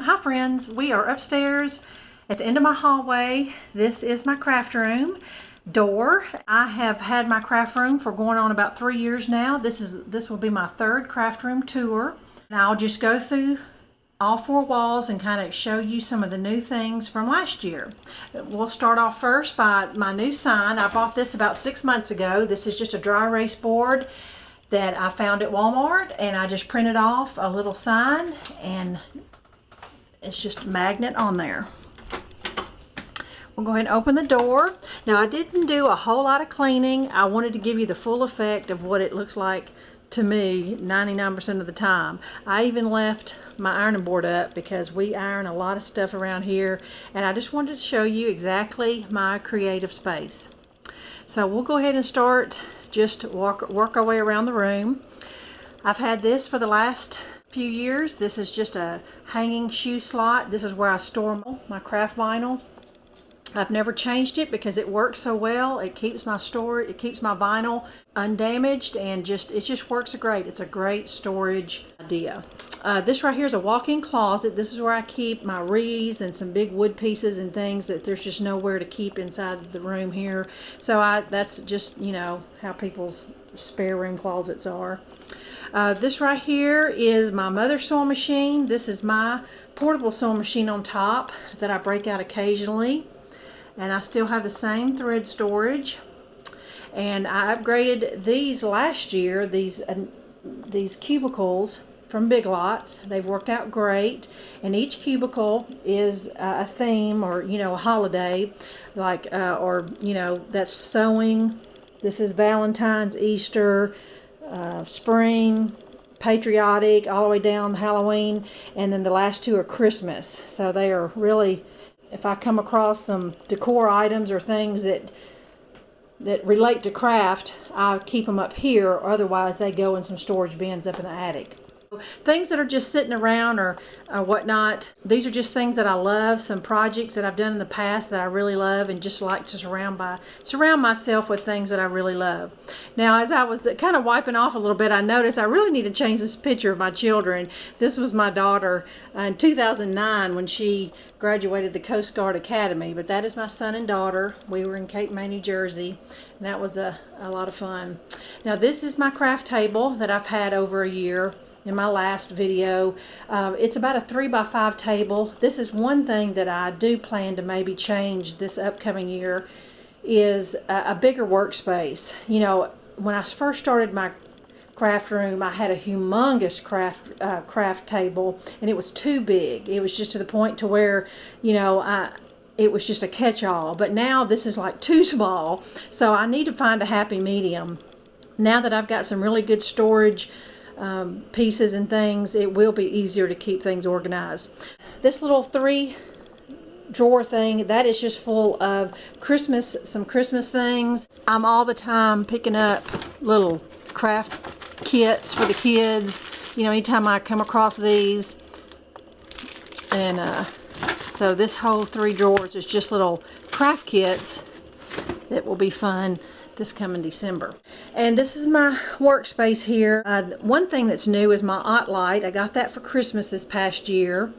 Hi friends, we are upstairs at the end of my hallway. This is my craft room door. I have had my craft room for going on about 3 years now. This will be my third craft room tour. And I'll just go through all 4 walls and kind of show you some of the new things from last year. We'll start off first by my new sign. I bought this about 6 months ago. This is just a dry erase board that I found at Walmart, and I just printed off a little sign, and it's just a magnet on there. We'll go ahead and open the door. Now, I didn't do a whole lot of cleaning. I wanted to give you the full effect of what it looks like to me 99% of the time. I even left my ironing board up because we iron a lot of stuff around here, and I just wanted to show you exactly my creative space. So we'll go ahead and start, just work our way around the room. I've had this for the last few years. This is just a hanging shoe slot. This is where I store my craft vinyl. I've never changed it because it works so well. It keeps my vinyl undamaged, and it just works great. It's a great storage idea. This right here is a walk-in closet. This is where I keep my wreaths and some big wood pieces and things that there's just nowhere to keep inside the room here. So that's just, you know, how people's spare room closets are. This right here is my mother's sewing machine. This is my portable sewing machine on top that I break out occasionally. And I still have the same thread storage. And I upgraded these last year, these cubicles from Big Lots. They've worked out great. And each cubicle is a theme, or, you know, a holiday, like, or, you know, that's sewing. This is Valentine's, Easter, spring, patriotic, all the way down Halloween, and then the last 2 are Christmas. So they are really, if I come across some decor items or things that relate to craft, I keep them up here, or otherwise they go in some storage bins up in the attic. Things that are just sitting around or whatnot, these are just things that I love, some projects that I've done in the past that I really love, and just like to surround myself with things that I really love. Now, as I was kind of wiping off a little bit, I noticed I really need to change this picture of my children. This was my daughter in 2009 when she graduated the Coast Guard Academy, but that is my son and daughter. We were in Cape May, New Jersey, and that was a lot of fun. Now, this is my craft table that I've had over a year. In my last video, it's about a 3x5 table. This is one thing that I do plan to maybe change this upcoming year, is a bigger workspace. You know, when I first started my craft room, I had a humongous craft table, and it was too big. It was just to the point to where, you know, it was just a catch-all. But now this is like too small, so I need to find a happy medium. Now that I've got some really good storage pieces and things, it will be easier to keep things organized. This little 3 drawer thing, that is just full of some Christmas things. I'm all the time picking up little craft kits for the kids, you know, anytime I come across these. And so this whole 3 drawers is just little craft kits that will be fun this coming December. And this is my workspace here. One thing that's new is my Ott light. I got that for Christmas this past year.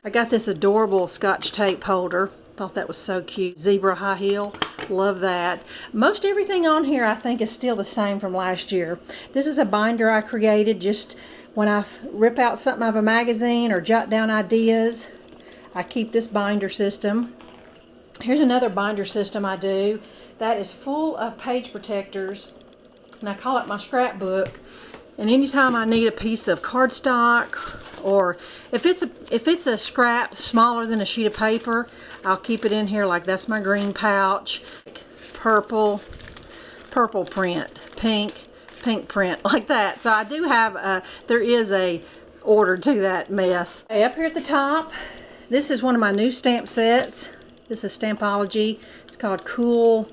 I got this adorable Scotch tape holder. Thought that was so cute. Zebra high heel. Love that. Most everything on here I think is still the same from last year. This is a binder I created just when I rip out something out of a magazine or jot down ideas. I keep this binder system. Here's another binder system I do that is full of page protectors, and I call it my scrapbook. And anytime I need a piece of cardstock, or if it's a scrap smaller than a sheet of paper, I'll keep it in here. Like that's my green pouch, purple print, pink print, like that. So I do have there is a order to that mess. Okay, up here at the top, this is one of my new stamp sets. This is Stampology. It's called Cool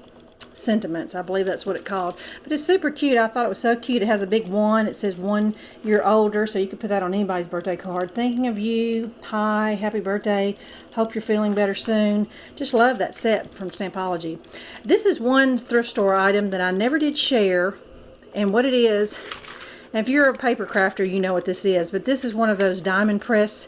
Sentiments, I believe that's what it's called. But it's super cute. I thought it was so cute. It has a big 1. It says 1 year older, so you could put that on anybody's birthday card. Thinking of you. Hi, happy birthday. Hope you're feeling better soon. Just love that set from Stampology. This is one thrift store item that I never did share, and what it is, and if you're a paper crafter, you know what this is, but this is one of those diamond press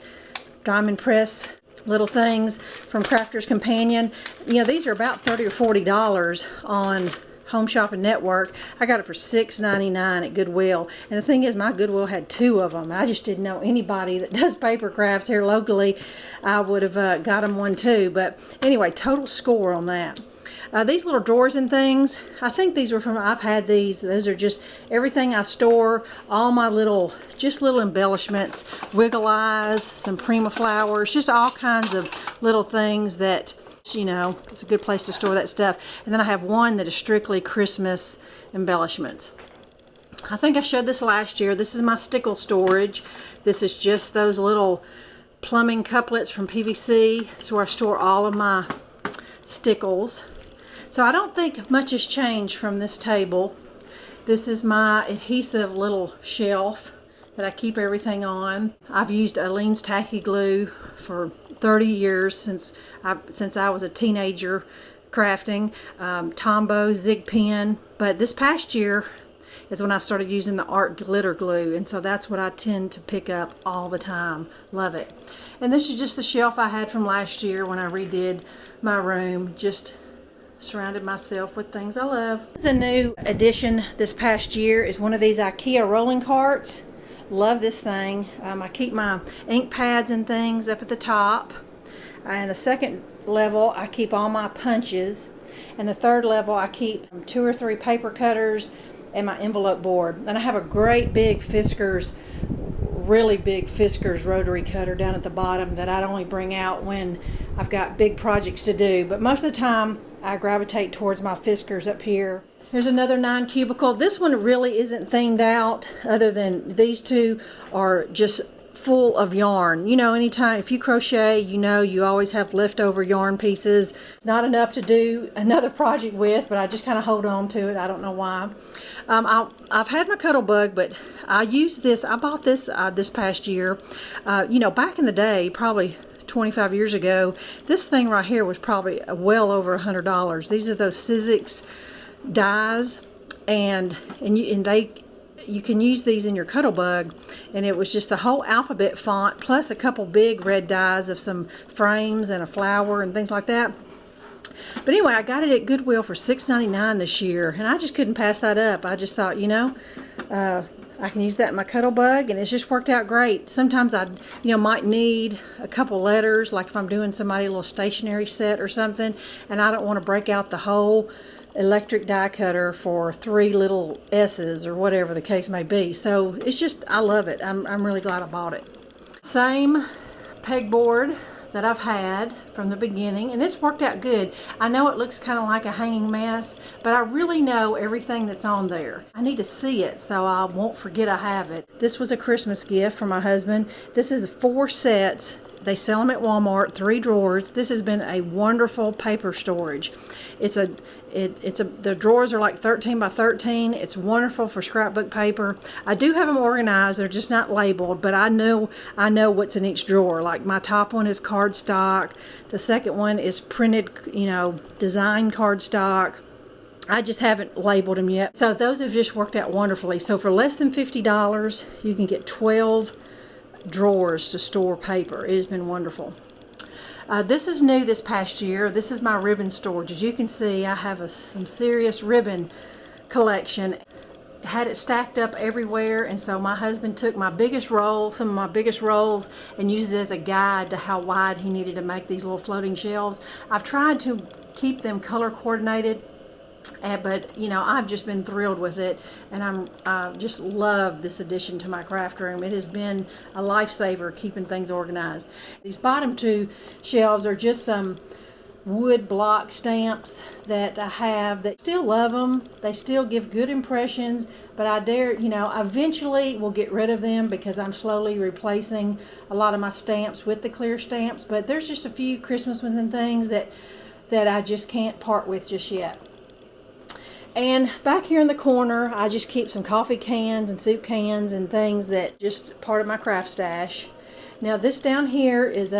diamond press little things from Crafter's Companion. You know, these are about $30 or $40 on Home Shopping Network. I got it for $6.99 at Goodwill. And the thing is, my Goodwill had 2 of them. I just didn't know anybody that does paper crafts here locally. I would have got them one too. But anyway, total score on that. These little drawers and things, I think these were from, I've had these. Those are just everything I store, all my little, just little embellishments, wiggle eyes, some Prima flowers, just all kinds of little things that, you know, it's a good place to store that stuff. And then I have one that is strictly Christmas embellishments. I think I showed this last year. This is my Stickel Storage. This is just those little plumbing couplets from PVC. It's where I store all of my stickles. So I don't think much has changed from this table. This is my adhesive little shelf that I keep everything on. I've used Aleene's tacky glue for 30 years since I was a teenager crafting. Tombow Zig pen, but this past year is when I started using the art glitter glue, and so that's what I tend to pick up all the time. Love it. And this is just the shelf I had from last year when I redid my room. Just surrounded myself with things I love. This is a new addition this past year, is one of these IKEA rolling carts. Love this thing. I keep my ink pads and things up at the top. And the second level, I keep all my punches. And the third level, I keep 2 or 3 paper cutters and my envelope board. And I have a great big Fiskars, really big Fiskars rotary cutter down at the bottom that I'd only bring out when I've got big projects to do. But most of the time, I gravitate towards my Fiskars up here. Here's another 9 cubicle. This one really isn't themed out, other than these 2 are just full of yarn. You know, anytime, if you crochet, you know you always have leftover yarn pieces. Not enough to do another project with, but I just kind of hold on to it. I don't know why. I've had my Cuttlebug, but I used this, I bought this this past year. You know, back in the day, probably 25 years ago, this thing right here was probably well over $100. These are those Sizzix Dies, and you can use these in your Cuttlebug, and it was just the whole alphabet font plus a couple big red dies of some frames and a flower and things like that. But anyway, I got it at Goodwill for $6.99 this year, and I just couldn't pass that up. I just thought, you know, I can use that in my Cuttlebug, and it's just worked out great. Sometimes I, you know, might need a couple letters, like if I'm doing somebody a little stationery set or something, and I don't want to break out the whole electric die cutter for 3 little S's or whatever the case may be. So it's just, I love it. I'm really glad I bought it. Same pegboard that I've had from the beginning, and it's worked out good. I know it looks kind of like a hanging mess, but I really know everything that's on there. I need to see it so I won't forget I have it. This was a Christmas gift from my husband. This is 4 sets. They sell them at Walmart, 3 drawers. This has been a wonderful paper storage. The drawers are like 13 by 13. It's wonderful for scrapbook paper. I do have them organized. They're just not labeled, but I know what's in each drawer. Like my top one is cardstock. The second one is printed, you know, design cardstock. I just haven't labeled them yet. So those have just worked out wonderfully. So for less than $50, you can get 12 drawers to store paper. It has been wonderful. This is new this past year. This is my ribbon storage. As you can see, I have some serious ribbon collection. Had it stacked up everywhere, and so my husband took my biggest roll, some of my biggest rolls, and used it as a guide to how wide he needed to make these little floating shelves. I've tried to keep them color coordinated, but you know, I've just been thrilled with it, and I just love this addition to my craft room. It has been a lifesaver keeping things organized. These bottom 2 shelves are just some wood block stamps that I have that still love them. They still give good impressions, but I eventually will get rid of them because I'm slowly replacing a lot of my stamps with the clear stamps. But there's just a few Christmas ones and things that I just can't part with just yet. And back here in the corner, I just keep some coffee cans and soup cans and things that just part of my craft stash. Now this down here is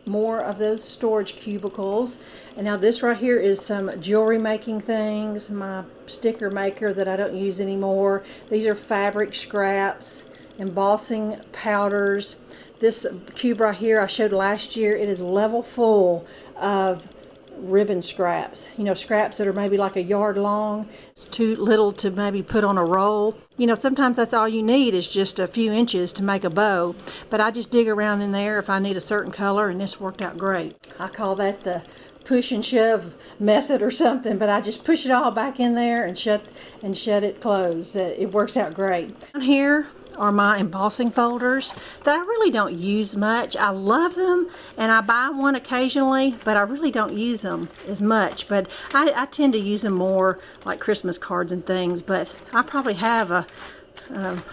more of those storage cubicles. And now this right here is some jewelry making things, my sticker maker that I don't use anymore. These are fabric scraps embossing powders. This cube right here I showed last year, it is level full of ribbon scraps. You know, scraps that are maybe like a yard long, too little to maybe put on a roll. You know, sometimes that's all you need is just a few inches to make a bow. But I just dig around in there if I need a certain color, and this worked out great. I call that the push and shove method or something, but I just push it all back in there and shut it closed. It works out great. Down here are my embossing folders that I really don't use much. I love them and I buy one occasionally, but I really don't use them as much. But I tend to use them more like Christmas cards and things, but I probably have a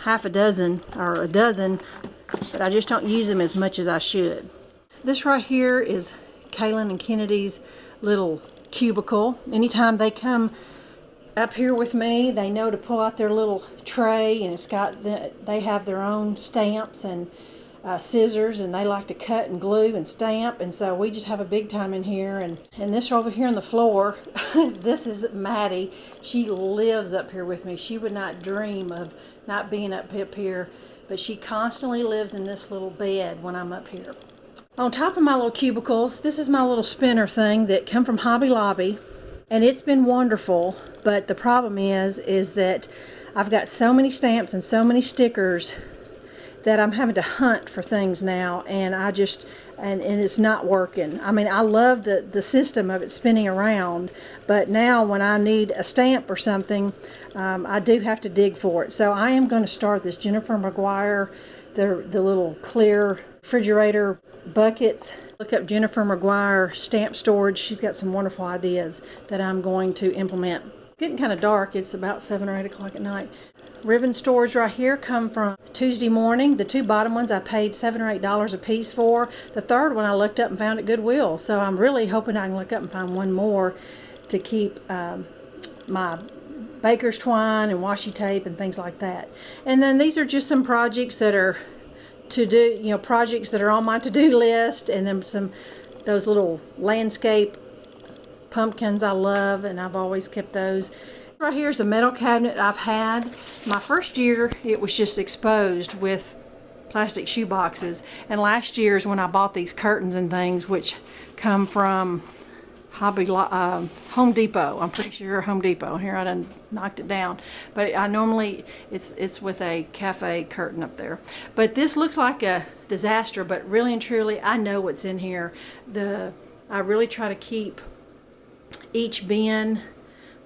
half a dozen or a dozen, but I just don't use them as much as I should. This right here is Kaylin and Kennedy's little cubicle. Anytime they come up here with me, they know to pull out their little tray, and it's got they have their own stamps and scissors, and they like to cut and glue and stamp, and so we just have a big time in here. And this over here on the floor, this is Maddie. She lives up here with me. She would not dream of not being up here, but she constantly lives in this little bed when I'm up here. On top of my little cubicles, this is my little spinner thing that come from Hobby Lobby, and it's been wonderful. But the problem is that I've got so many stamps and so many stickers that I'm having to hunt for things now, and and it's not working. I mean, I love the system of it spinning around, but now when I need a stamp or something, I do have to dig for it. So I am going to start this Jennifer Mcguire, the little clear refrigerator buckets. Look up Jennifer Mcguire stamp storage. She's got some wonderful ideas that I'm going to implement. It's getting kind of dark. It's about 7 or 8 o'clock at night. Ribbon storage right here come from Tuesday morning. The two bottom ones I paid $7 or $8 a piece for. The third one I looked up and found at Goodwill. So I'm really hoping I can look up and find one more to keep my baker's twine and washi tape and things like that. And then these are just some projects that are to do, you know, projects that are on my to-do list, and then those little landscape pumpkins I love, and I've always kept those. Right here is a metal cabinet I've had. My first year it was just exposed with plastic shoe boxes, and last year is when I bought these curtains and things, which come from Home Depot. I'm pretty sure Home Depot. Here I done knocked it down, but I normally it's with a cafe curtain up there. But this looks like a disaster, but really and truly I know what's in here. I really try to keep each bin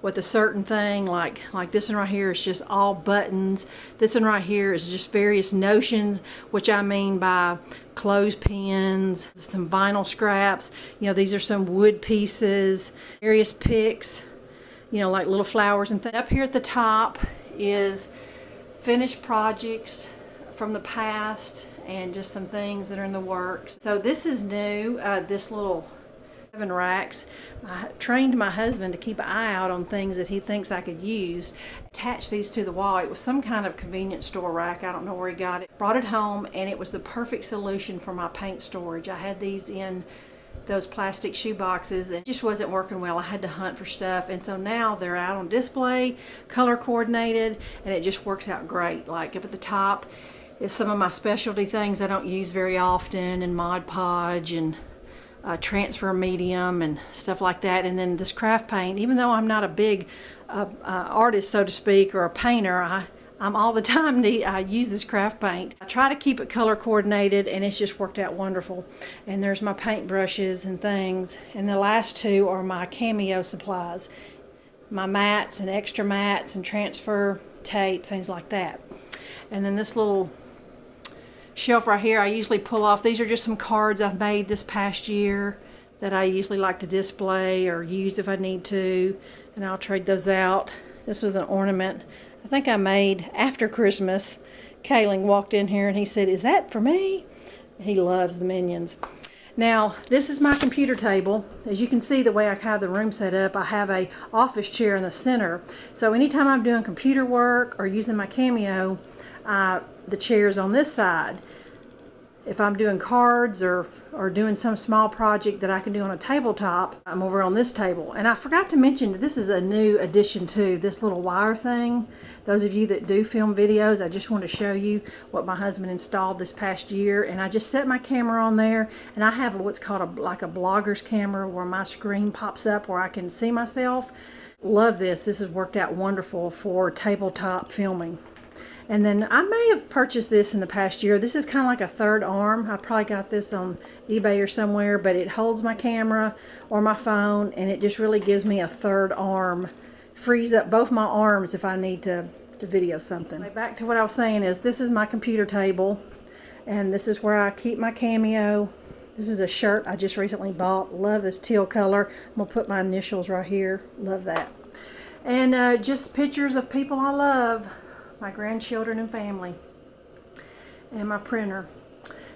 with a certain thing, like this one right here is just all buttons. This one right here is just various notions, which I mean by clothespins, some vinyl scraps. You know, these are some wood pieces, various picks, you know, like little flowers and things. Up here at the top is finished projects from the past and just some things that are in the works. So this is new, this little 7 racks. I trained my husband to keep an eye out on things that he thinks I could use. Attached these to the wall. It was some kind of convenience store rack. I don't know where he got it. Brought it home, and it was the perfect solution for my paint storage. I had these in those plastic shoe boxes, and it just wasn't working well. I had to hunt for stuff, and so now they're out on display, color coordinated, and it just works out great. Like up at the top is some of my specialty things I don't use very often, and Mod Podge and transfer medium and stuff like that. And then this craft paint, even though I'm not a big artist, so to speak, or a painter, I'm all the time I use this craft paint. I try to keep it color coordinated, and it's just worked out wonderful. And there's my paint brushes and things, and the last two are my cameo supplies, my mats and extra mats and transfer tape, things like that. And then this little shelf right here I usually pull off. These are just some cards I've made this past year that I usually like to display or use if I need to, and I'll trade those out. This was an ornament I think I made after Christmas. Kaylin walked in here and he said, "Is that for me?" He loves the Minions. Now this is my computer table. As you can see, the way I have the room set up, I have a office chair in the center, so anytime I'm doing computer work or using my Cameo, the chair's on this side. if I'm doing cards or doing some small project that I can do on a tabletop, I'm over on this table. And I forgot to mention that this is a new addition to this little wire thing. Those of you that do film videos, I just want to show you what my husband installed this past year. And I just set my camera on there, and I have what's called like a blogger's camera where my screen pops up where I can see myself. Love this. This has worked out wonderful for tabletop filming. And then I may have purchased this in the past year. This is kind of like a third arm. I probably got this on eBay or somewhere, but it holds my camera or my phone, and it just really gives me a third arm. Frees up both my arms if I need to video something. Back to what I was saying is this is my computer table, and this is where I keep my Cameo. This is a shirt I just recently bought. Love this teal color. I'm going to put my initials right here. Love that. And just pictures of people I love. My grandchildren and family, and my printer.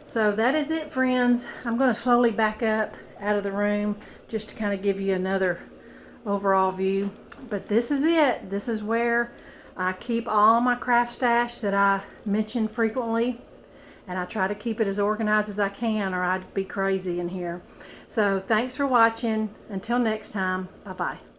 So that is it, friends. I'm going to slowly back up out of the room just to kind of give you another overall view. But this is it. This is where I keep all my craft stash that I mention frequently, and I try to keep it as organized as I can, or I'd be crazy in here. So thanks for watching. Until next time, bye-bye.